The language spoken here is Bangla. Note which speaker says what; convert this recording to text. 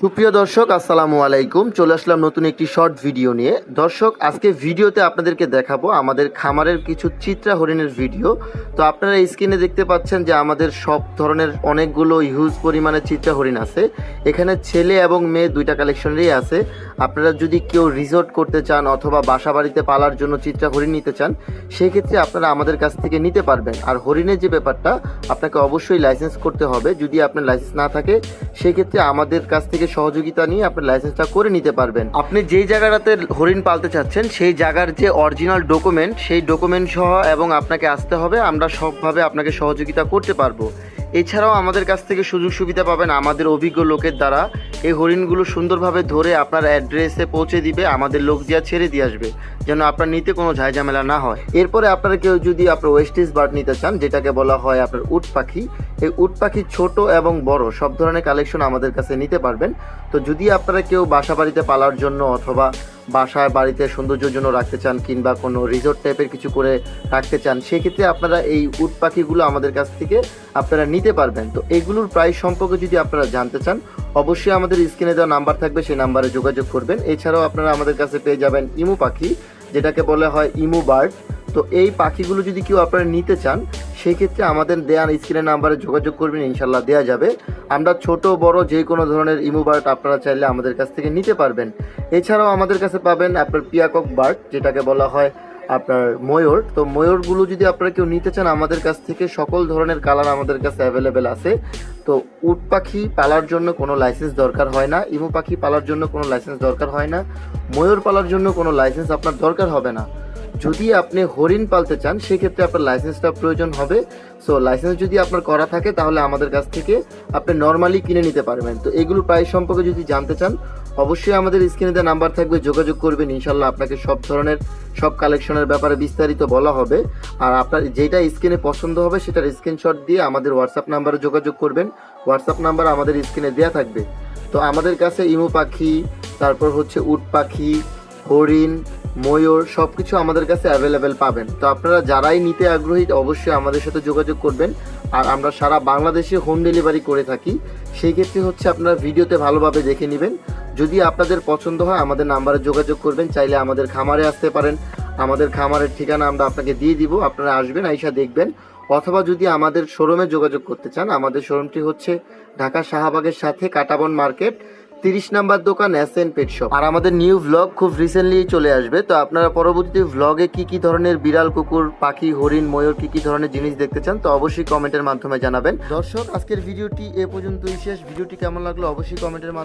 Speaker 1: সুপ্রিয় দর্শক, আসসালামু আলাইকুম। চলে আসলাম নতুন একটি শর্ট ভিডিও নিয়ে। দর্শক, আজকে ভিডিওতে আপনাদেরকে দেখাবো আমাদের খামারের কিছু চিত্রা হরিণের ভিডিও। তো আপনারা এই স্ক্রিনে দেখতে পাচ্ছেন যে আমাদের সব ধরনের অনেকগুলো হিউজ পরিমাণে চিত্রা হরিণ আছে। এখানে ছেলে এবং মেয়ে দুইটা কালেকশনেরই আছে। আপনারা যদি কেউ রিসোর্ট করতে চান অথবা বাসা বাড়িতে পালার জন্য চিত্রা হরিণ নিতে চান, সেই ক্ষেত্রে আপনারা আমাদের কাছ থেকে নিতে পারবেন। আর হরিণের যে ব্যাপারটা, আপনাকে অবশ্যই লাইসেন্স করতে হবে। যদি আপনার লাইসেন্স না থাকে, সেই ক্ষেত্রে আমাদের কাছ থেকে সহযোগিতা নিয়ে আপনি লাইসেন্সটা করে নিতে পারবেন। আপনি যেই জায়গাটাতে হরিণ পালতে চাচ্ছেন সেই জায়গার যে অরিজিনাল ডকুমেন্ট, সেই ডকুমেন্ট সহ এবং আপনাকে আসতে হবে। আমরা সবভাবে আপনাকে সহযোগিতা করতে পারবো। এছাড়াও আমাদের কাছ থেকে সুযোগ সুবিধা পাবেন আমাদের অভিজ্ঞ লোকের দ্বারা। এই হরিণগুলো সুন্দরভাবে ধরে আপনার অ্যাড্রেসে পৌঁছে দিবে, আমাদের লোক দিয়া ছেড়ে দিয়ে আসবে, যেন আপনার নিতে কোনো ঝামেলা না হয়। এরপরে আপনারা কেউ যদি আপনার ওয়েস্টিজ বার্ড নিতে চান, যেটাকে বলা হয় আপনার উট পাখি, এই উট পাখি ছোট এবং বড় সব ধরনের কালেকশন আমাদের কাছে নিতে পারবেন। তো যদি আপনারা কেউ বাসা বাড়িতে পালার জন্য অথবা বাসায় বাড়িতে সৌন্দর্যের জন্য রাখতে চান কিংবা কোনো রিসোর্ট টাইপের কিছু করে রাখতে চান, সেক্ষেত্রে আপনারা এই উট পাখিগুলো আমাদের কাছ থেকে আপনারা নিতে পারবেন। তো এগুলোর প্রাইস সম্পর্কে যদি আপনারা জানতে চান, অবশ্যই আমাদের স্ক্রিনে দেওয়া নাম্বার থাকবে, সেই নাম্বারে যোগাযোগ করবেন। এছাড়াও আপনারা আমাদের কাছে পেয়ে যাবেন ইমু পাখি, যেটাকে বলা হয় ইমু বার্ড। তো এই পাখিগুলো যদি কেউ আপনারা নিতে চান, সেই ক্ষেত্রে আমাদের দেওয়া স্ক্রিনের নাম্বারে যোগাযোগ করবেন, ইনশাল্লাহ দেওয়া যাবে। আমরা ছোট বড় যে কোনো ধরনের ইমু বার্ড আপনারা চাইলে আমাদের কাছ থেকে নিতে পারবেন। এছাড়াও আমাদের কাছে পাবেন আপনার পিয়াকক বার্ড, যেটাকে বলা হয় আপনার ময়ূর। তো ময়ূরগুলো যদি আপনারা কেউ নিতে চান, আমাদের কাছ থেকে সকল ধরনের কালার আমাদের কাছে অ্যাভেলেবেল আছে। তো উট পাখি পালার জন্য কোনো লাইসেন্স দরকার হয় না, ইমু পাখি পালার জন্য কোনো লাইসেন্স দরকার হয় না, ময়ূর পালার জন্য কোনো লাইসেন্স আপনার দরকার হবে না। যদি আপনি হরিণ পালতে চান, সেক্ষেত্রে আপনার লাইসেন্সটা প্রয়োজন হবে। সো লাইসেন্স যদি আপনার করা থাকে, তাহলে আমাদের কাছ থেকে আপনি নর্মালি কিনে নিতে পারবেন। তো এগুলো প্রাইস সম্পর্কে যদি জানতে চান, অবশ্যই আমাদের স্ক্রিনে দেওয়া নাম্বার থাকবে, যোগাযোগ করবেন। ইনশাল্লাহ আপনাকে সব ধরনের সব কালেকশনের ব্যাপারে বিস্তারিত বলা হবে। আর আপনার যেটা স্ক্রিনে পছন্দ হবে সেটার স্ক্রিনশট দিয়ে আমাদের হোয়াটসঅ্যাপ নাম্বারে যোগাযোগ করবেন। হোয়াটসঅ্যাপ নাম্বার আমাদের স্ক্রিনে দেওয়া থাকবে। তো আমাদের কাছে ইমু পাখি, তারপর হচ্ছে উট পাখি, হরিণ, ময়ূর সব কিছু আমাদের কাছে অ্যাভেলেবেল পাবেন। তো আপনারা যারাই নিতে আগ্রহী, অবশ্যই আমাদের সাথে যোগাযোগ করবেন। আর আমরা সারা বাংলাদেশে হোম ডেলিভারি করে থাকি। সেই ক্ষেত্রে হচ্ছে আপনারা ভিডিওতে ভালোভাবে দেখে নেবেন। যদি আপনাদের পছন্দ হয়, আমাদের নাম্বারে যোগাযোগ করবেন। চাইলে আমাদের খামারে আসতে পারেন, আমাদের খামারের ঠিকানা আমরা আপনাকে দিয়ে দিব, আপনারা আসবেন, আইসা দেখবেন। অথবা যদি আমাদের শোরুমে যোগাযোগ করতে চান, আমাদের শোরুমটি হচ্ছে ঢাকা শাহবাগের সাথে কাটাবন মার্কেট, 30 নাম্বার দোকান এসএন পেট শপ। আর আমাদের নিউ ভ্লগ খুব রিসেন্টলি চলে আসবে। তো আপনারা পরবর্তী ভ্লগে কি কি ধরনের বিড়াল, কুকুর, পাখি, হরিণ, ময়ূর কি কি ধরনের জিনিস দেখতে চান, তো অবশ্যই কমেন্টের মাধ্যমে জানাবেন। দর্শক, আজকের ভিডিওটি এ পর্যন্তই শেষ। ভিডিওটি কেমন লাগলো অবশ্যই কমেন্টের মাধ্যমে